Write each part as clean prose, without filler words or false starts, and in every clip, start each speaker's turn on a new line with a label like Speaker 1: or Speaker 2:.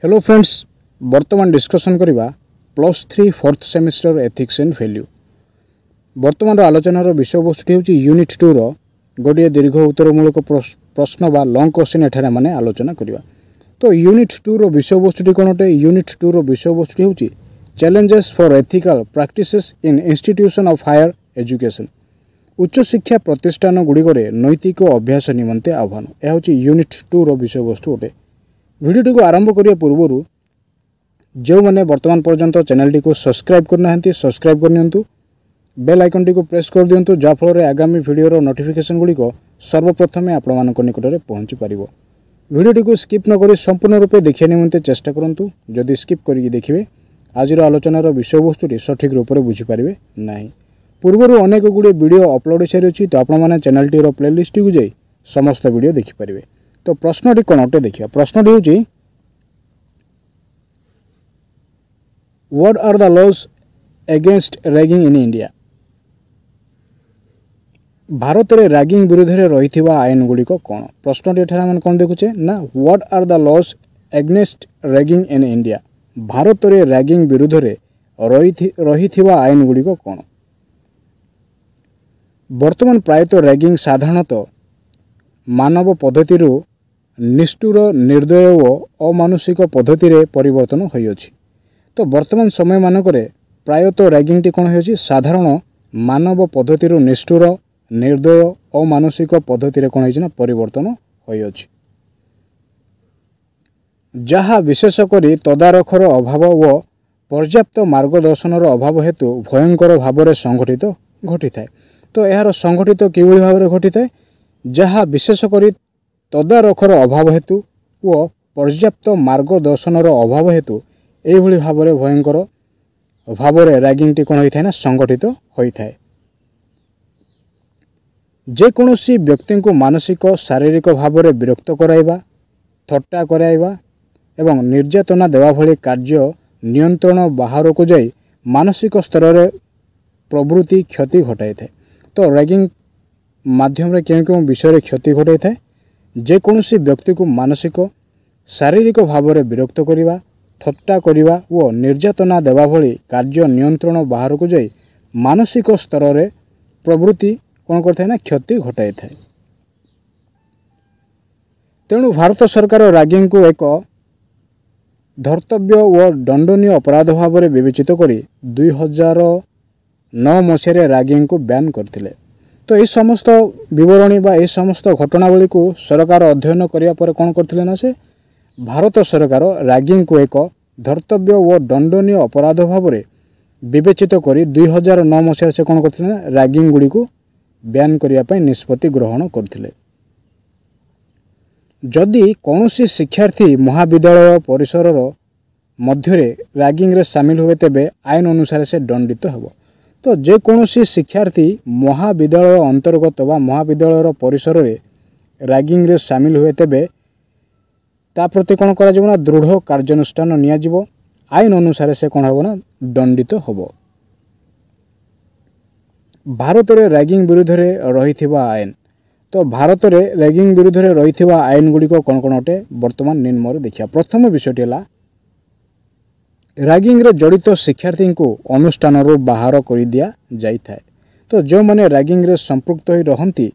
Speaker 1: Hello friends, वर्तमान discussion करवा +3 fourth semester ethics and value. वर्तमान आलोचनार विषय वस्तुटी हूँ यूनिट 2 रो गोटे दीर्घ उत्तरमूलक प्रश्न बा लॉन्ग क्वेश्चन एठारे माने आलोचना करवा। तो यूनिट 2 रो विषय वस्तुटी कौन अटे? यूनिट 2 रो विषय वस्तुटी हूँ challenges for ethical practices in institution of higher education. उच्च शिक्षा प्रतिष्ठान गुड़िक नैतिक अभ्यास निमंते आह्वान। यह हूँ यूनिट 2 रो विषय वस्तु अटे। वीडियो को आरंभ करने पूर्व जो मैंने वर्तमान पर्यंत चैनल टी को सब्सक्राइब करना सब्सक्राइब करनी, बेल आइकन टी को प्रेस कर दिंतु, जाफल आगामी वीडियो नोटिफिकेशन गुड़िक सर्वप्रथम आपण मान निकट में पहुँची पार। वीडियो को स्किप नक संपूर्ण रूपे देखा निमंते चेष्टा करूँ। जदि स्किप करके देखिए आज आलोचनार विषय वस्तुटी सठिक रूप से बुझीपारे ना। पूर्वर अनेक गुड़े वीडियो अपलोड सारी अच्छी, तो आपने चैनल टी प्लेलिस्ट को जाई समस्त वीडियो देखिपारे। तो प्रश्नटी कौन अटे देखिए। प्रश्नटी हूँ what are the laws against ragging in India. Bharat में रैगिंग विरुद्ध में रही आईन गुड़िक कौन? प्रश्नटी एठार कौन देखुचे ना what are the laws against ragging in India. Bharat में रैगिंग विरुद्ध में रही आईन गुड़िक कौन? वर्तमान प्रायतः रैगिंग साधारणतः मानव पद्धति निष्ठुर निर्दय और अमानुषिक पद्धति रे परिवर्तन होइछि। तो वर्तमान समय मानक प्रायतः रैगिंग टी कौन हो साधारण मानव पद्धति निष्ठुर निर्दय अमानुषिक पद्धति रे कौन होइछि ना परिवर्तन होइछि, जहा विशेषकर तदारखर अभाव व पर्याप्त मार्गदर्शनर अभाव हेतु भयंकर भाव में संगठित घटी थाए। तो यार संगठित किभली भाव में घटी थाए? जहा विशेषकर तदारखर अभाव हेतु व पर्याप्त मार्गदर्शनर अभाव हेतु एभली भाव में भयंकर भाव में रैगिंग टी कौन होता है ना संगठित होता है। जेकोसी व्यक्ति को मानसिक शारीरिक भाव में विरक्त कराइबा, थट्टा कराइबा एवं निर्यातना देवा भली कार्य नियंत्रण बाहर को जाई मानसिक स्तर में प्रवृत्ति क्षति घटाई थाए। तो रैगिंग माध्यम रे क्यों विषय क्षति घटाई थाए? जेकोसी व्यक्ति को मानसिक शारीरिक भाव में विरक्त करिबा, थट्टा करिबा व निर्यातना देवा भली कार्य नियंत्रण बाहर को जाई मानसिक स्तर में प्रवृत्ति कौन करता है ना क्षति घटाई थाए। तेणु भारत सरकार रैगिंग को एक धर्तव्य व दंडनीय अपराध भाव में विवेचित करी 2009 मसीह रैगिंग को बैन करथिले। तो ये समस्त विवरणी बा ये समस्त घटनावली को सरकार अध्ययन करिया पर कौन करथिले ना से भारत सरकार रैगिंग को एक धर्तव्य व दंडनीय अपराध भाव में विवेचित करी 2009 मसीह से कौन करथिले ना रैगिंग गुड़ी को बैन करिया पय निष्पत्ति ग्रहण करथिले। जदि कौनसी शिक्षार्थी महाविद्यालय परिसर मध्य रैगिंग रे शामिल हुए तेबे आईन अनुसार से दंडित हेबो। तो जेकोसी शिक्षार्थी महाविद्यालय अंतर्गत व महाविद्यालय परिसर में रैगिंग रे शामिल हुए तेबे ता प्रति कौन करा ना दृढ़ कार्यानुष्ठान निया जिवो। आईन अनुसार से कौन हेबो ना दंडित हेबो। भारत में रैगिंग विरुद्ध में रही आईन। तो भारत में रैगिंग विरुद्ध में रही आईन गुड़िक कौन कौन अटे वर्तमान निम्न देखिए। प्रथम विषयटी है रैगिंग रे जड़ित शिक्षार्थी को अनुष्ठान बाहर कर दिया जाई थाए। तो जो मैंने रैगिंग रे संपृक्त हो रहंती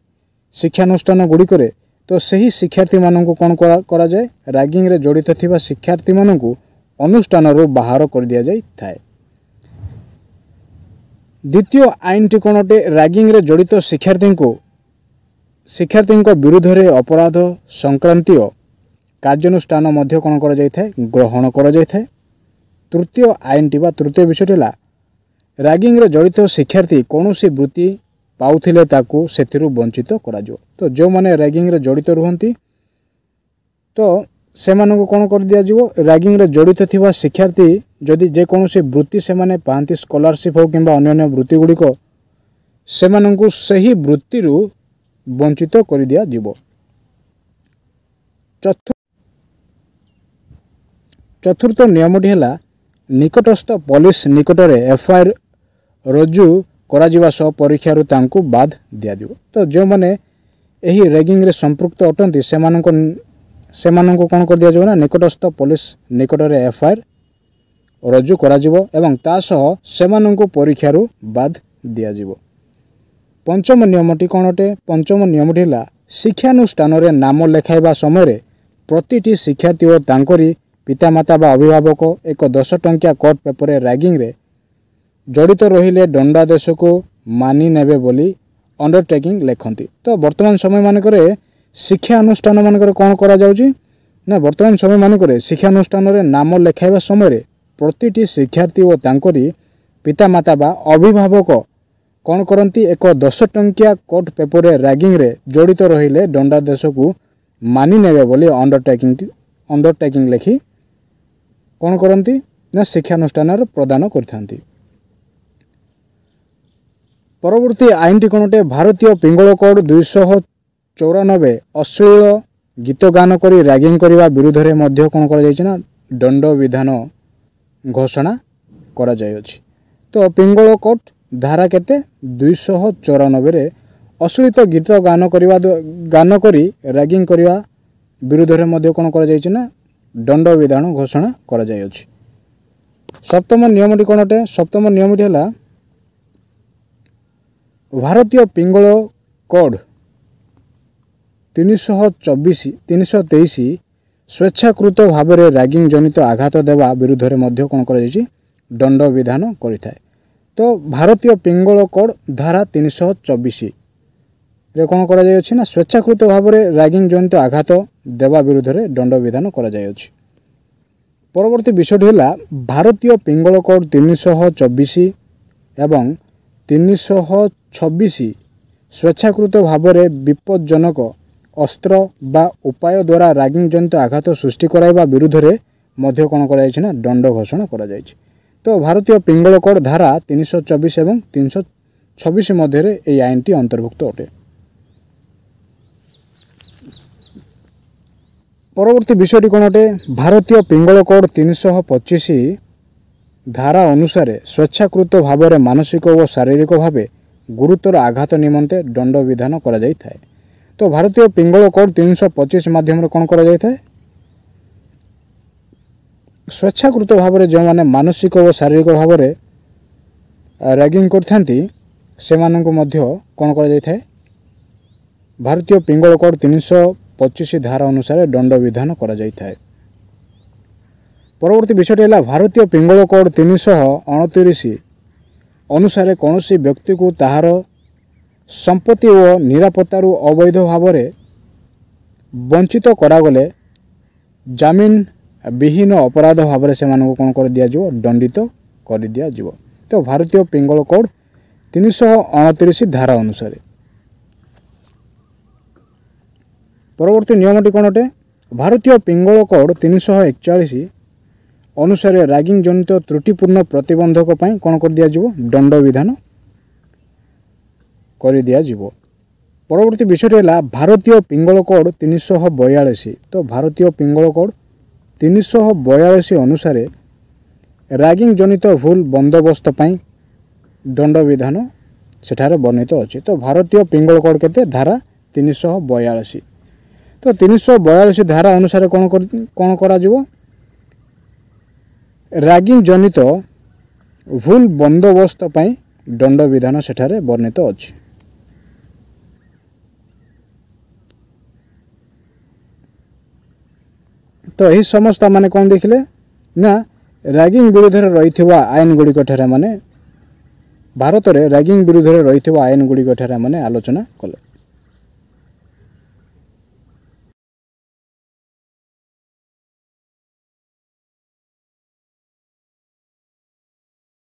Speaker 1: शिक्षानुष्ठान गुड़िक तो सही शिक्षार्थी मानू कौन करा जाए रैगिंग रे जड़ित थिबा शिक्षार्थी मानू अनुष्ठान बाहर कर दिया जाई थाए। द्वितीय आईन टी कौन अटे रैगिंग रे जड़ित शिक्षार्थी विरुद्ध रे अपराध संक्रांतीय कार्यानुष्ठान मध्य कौन करा जाई थाए ग्रहण करा जाई थाए। तृतीय आईन टी बा तृतीय विषयटी है रैगिंग रे जड़ित शिक्षार्थी कौन सी वृत्ति पाउथिले ताकू सेथिरु वंचित करा जो। तो जो माने रैगिंग रे जड़ित रुहंती तो सेमानंको कौन कर दिया जिवो रैगिंग रे जड़ित थिबा शिक्षार्थी जदि जे कौन सी वृत्ति सेमाने पांती स्कॉलरशिप हो किंबा अन्य वृत्ति गुड़िक सेमानंको सही वृत्ति रु वंचित कर दिया जिवो। चतुर्थ नियमटी है निकटस्थ पुलिस निकट में एफआईआर रुजु करा सह परीक्षारू तांको बाद दिया जिवो। तो जो माने एही रैगिंग रे संपृक्त अटंती सेमानंको ସେମାନଙ୍କୁ କ'ଣ କରିଦିଆଯିବ ନା ନିକଟସ୍ଥ ପୋଲିସ ନିକଟରେ ଏଫଆଇଆର ରୁଜୁ କରାଯିବ ଏବଂ ତା ସହ ସେମାନଙ୍କୁ ପରୀକ୍ଷାରୁ ବାଦ ଦିଆଯିବ। ପଞ୍ଚମ ନିୟମଟି କ'ଣ ଅଟେ? ପଞ୍ଚମ ନିୟମଟି ହେଲା ଶିକ୍ଷାନୁଷ୍ଠାନରେ ନାମ ଲେଖାଇବା ସମୟରେ ପ୍ରତିଟି ଶିକ୍ଷାର୍ଥୀ ଓ ତାଙ୍କରି ପିତାମାତା ବା ଅଭିଭାବକ ଏକ 10 ଟଙ୍କିଆ କୋର୍ଟ ପେପରରେ ରାଗିଂରେ ଜଡ଼ିତ ରହିଲେ ଦଣ୍ଡାଦେଶକୁ ମାନି ନେବେ ବୋଲି ଅଣ୍ଡରଟେକିଂ ଲେଖନ୍ତି। ତ ବର୍ତ୍ତମାନ ସମୟମାନଙ୍କରେ ଶିକ୍ଷାନୁଷ୍ଠାନମାନଙ୍କରେ କ'ଣ କରାଯାଉଛି ନା ବର୍ତ୍ତମାନ ସମୟମାନଙ୍କରେ ଶିକ୍ଷାନୁଷ୍ଠାନରେ ନାମ ଲେଖାଇବା ସମୟରେ ପ୍ରତିଟି ଶିକ୍ଷାର୍ଥୀ ଓ ତାଙ୍କରି ପିତାମାତା ବା ଅଭିଭାବକ କ'ଣ କରନ୍ତି? ଏକ 10 ଟଙ୍କିଆ କୋର୍ଟ ପେପରରେ ରାଗିଂରେ ଜଡ଼ିତ ରହିଲେ ଦଣ୍ଡାଦେଶକୁ ମାନି ନେବେ ବୋଲି ଅଣ୍ଡରଟେକିଂ ଲେଖି କ'ଣ କରନ୍ତି ନା ଶିକ୍ଷାନୁଷ୍ଠାନରେ ପ୍ରଦାନ କରିଥାନ୍ତି। ପରବର୍ତ୍ତୀ ଆଇନଟି କ'ଣ ଅଟେ? ଭାରତୀୟ ପିଙ୍ଗଳ କୋଡ୍ 294 ଅଶ୍ଳୀଳ ଗୀତ ଗାନ କରି ରାଗିଂ କରିବା ବିରୁଦ୍ଧରେ ମଧ୍ୟ କ'ଣ କରାଯାଇଛି ନା ଦଣ୍ଡବିଧାନ ଘୋଷଣା କରାଯାଇଅଛି। ତ ପିଙ୍ଗଳ କୋଡ୍ ଧାରା କେତେ? 294ରେ ଅଶ୍ଳୀଳ ଗୀତ ଗାନ କରି ରାଗିଂ କରିବା ବିରୁଦ୍ଧରେ ମଧ୍ୟ କ'ଣ କରାଯାଇଛି ନା ଦଣ୍ଡବିଧାନ ଘୋଷଣା କରାଯାଇଅଛି। ସପ୍ତମ ନିୟମଟି କ'ଣ ଅଟେ? ସପ୍ତମ ନିୟମଟି ହେଲା ଭାରତୀୟ ପିଙ୍ଗଳ କୋଡ୍ 323 ସ୍ୱେଚ୍ଛାକୃତ ଭାବରେ ରାଗିଂ ଜନିତ ଆଘାତ ଦେବା ବିରୁଦ୍ଧରେ ମଧ୍ୟ କ'ଣ କରାଯାଇଛି? ଦଣ୍ଡବିଧାନ କରିଥାଏ। ତ ଭାରତୀୟ ପିଙ୍ଗଳ କୋଡ୍ ଧାରା 324ରେ କ'ଣ କରାଯାଇଅଛି ନା ସ୍ୱେଚ୍ଛାକୃତ ଭାବରେ ରାଗିଂ ଜନିତ ଆଘାତ ଦେବା ବିରୁଦ୍ଧରେ ଦଣ୍ଡବିଧାନ କରାଯାଇଅଛି। ପରବର୍ତ୍ତୀ ବିଷୟଟି ହେଲା ଭାରତୀୟ ପିଙ୍ଗଳ କୋଡ୍ 324 ଏବଂ 326 ସ୍ୱେଚ୍ଛାକୃତ ଭାବରେ ବିପଜ୍ଜନକ ଅସ୍ତ୍ର ବା ଉପାୟ ଦ୍ୱାରା ରାଗିଂ ଜନିତ ଆଘାତ ସୃଷ୍ଟି କରାଇବା ବିରୁଦ୍ଧରେ ମଧ୍ୟ କ'ଣ କରାଯାଇଛି ନା ଦଣ୍ଡ ଘୋଷଣା କରାଯାଇଛି। ତ ଭାରତୀୟ ପିଙ୍ଗଳ କୋଡ୍ ଧାରା 324 ଏବଂ 326 ମଧ୍ୟରେ ଏହି ଆଇନଟି ଅନ୍ତର୍ଭୁକ୍ତ ଅଟେ। ପରବର୍ତ୍ତୀ ବିଷୟଟି କ'ଣ ଅଟେ? ଭାରତୀୟ ପିଙ୍ଗଳ କୋଡ୍ 325 ଧାରା ଅନୁସାରେ ସ୍ୱେଚ୍ଛାକୃତ ଭାବରେ ମାନସିକ ଓ ଶାରୀରିକ ଭାବେ ଗୁରୁତର ଆଘାତ ନିମନ୍ତେ ଦଣ୍ଡବିଧାନ କରାଯାଇଥାଏ। ତ ଭାରତୀୟ ପିଙ୍ଗଳ କୋଡ୍ 325 ମାଧ୍ୟମରେ କ'ଣ କରାଯାଇଥାଏ? ସ୍ୱେଚ୍ଛାକୃତ ଭାବରେ ଯେଉଁମାନେ ମାନସିକ ଓ ଶାରୀରିକ ଭାବରେ ରାଗିଂ କରିଥାନ୍ତି ସେମାନଙ୍କୁ ମଧ୍ୟ କ'ଣ କରାଯାଇଥାଏ? ଭାରତୀୟ ପିଙ୍ଗଳ କୋଡ୍ 325 ଧାରା ଅନୁସାରେ ଦଣ୍ଡବିଧାନ କରାଯାଇଥାଏ। ପରବର୍ତ୍ତୀ ବିଷୟଟି ହେଲା ଭାରତୀୟ ପିଙ୍ଗଳ କୋଡ୍ 329 ଅନୁସାରେ କୌଣସି ବ୍ୟକ୍ତିକୁ ତାହାର ସମ୍ପତ୍ତି ଓ ନିରାପତ୍ତାରୁ ଅବୈଧ ଭାବରେ ବଞ୍ଚିତ କରାଗଲେ ଜାମିନ ବିହୀନ ଅପରାଧ ଭାବରେ ସେମାନଙ୍କୁ କ'ଣ କରିଦିଆଯିବ? ଦଣ୍ଡିତ କରିଦିଆଯିବ। ତ ଭାରତୀୟ ପିଙ୍ଗଳ କୋଡ୍ 329 ଧାରା ଅନୁସାରେ। ପରବର୍ତ୍ତୀ ନିୟମଟି କ'ଣ ଅଟେ? ଭାରତୀୟ ପିଙ୍ଗଳ କୋଡ୍ 341 ଅନୁସାରେ ରାଗିଂ ଜନିତ ତ୍ରୁଟିପୂର୍ଣ୍ଣ ପ୍ରତିବନ୍ଧକ ପାଇଁ କ'ଣ କରିଦିଆଯିବ? ଦଣ୍ଡବିଧାନ କରିଦିଆଯିବ। ପରବର୍ତ୍ତୀ ବିଷୟଟି ହେଲା ଭାରତୀୟ ପିଙ୍ଗଳ କୋଡ୍ 342। ତ ଭାରତୀୟ ପିଙ୍ଗଳ କୋଡ୍ 342 ଅନୁସାରେ ରାଗିଂ ଜନିତ ଭୁଲ ବନ୍ଦୋବସ୍ତ ପାଇଁ ଦଣ୍ଡବିଧାନ ସେଠାରେ ବର୍ଣ୍ଣିତ ଅଛି। ତ ଭାରତୀୟ ପିଙ୍ଗଳ କୋଡ୍ କେତେ? ଧାରା 342। ତ 342 ଧାରା ଅନୁସାରେ କ'ଣ କରାଯିବ? ରାଗିଂ ଜନିତ ଭୁଲ ବନ୍ଦୋବସ୍ତ ପାଇଁ ଦଣ୍ଡବିଧାନ ସେଠାରେ ବର୍ଣ୍ଣିତ ଅଛି। ତ ଏହି ସମସ୍ତ ମାନେ କ'ଣ ଦେଖିଲେ ନା ରାଗିଂ ବିରୁଦ୍ଧରେ ରହିଥିବା ଆଇନ ଗୁଡ଼ିକ ଠାରେ ମାନେ ଭାରତରେ ରାଗିଂ ବିରୁଦ୍ଧରେ ରହିଥିବା ଆଇନ ଗୁଡ଼ିକ ଠାରେ ମାନେ ଆଲୋଚନା କଲେ।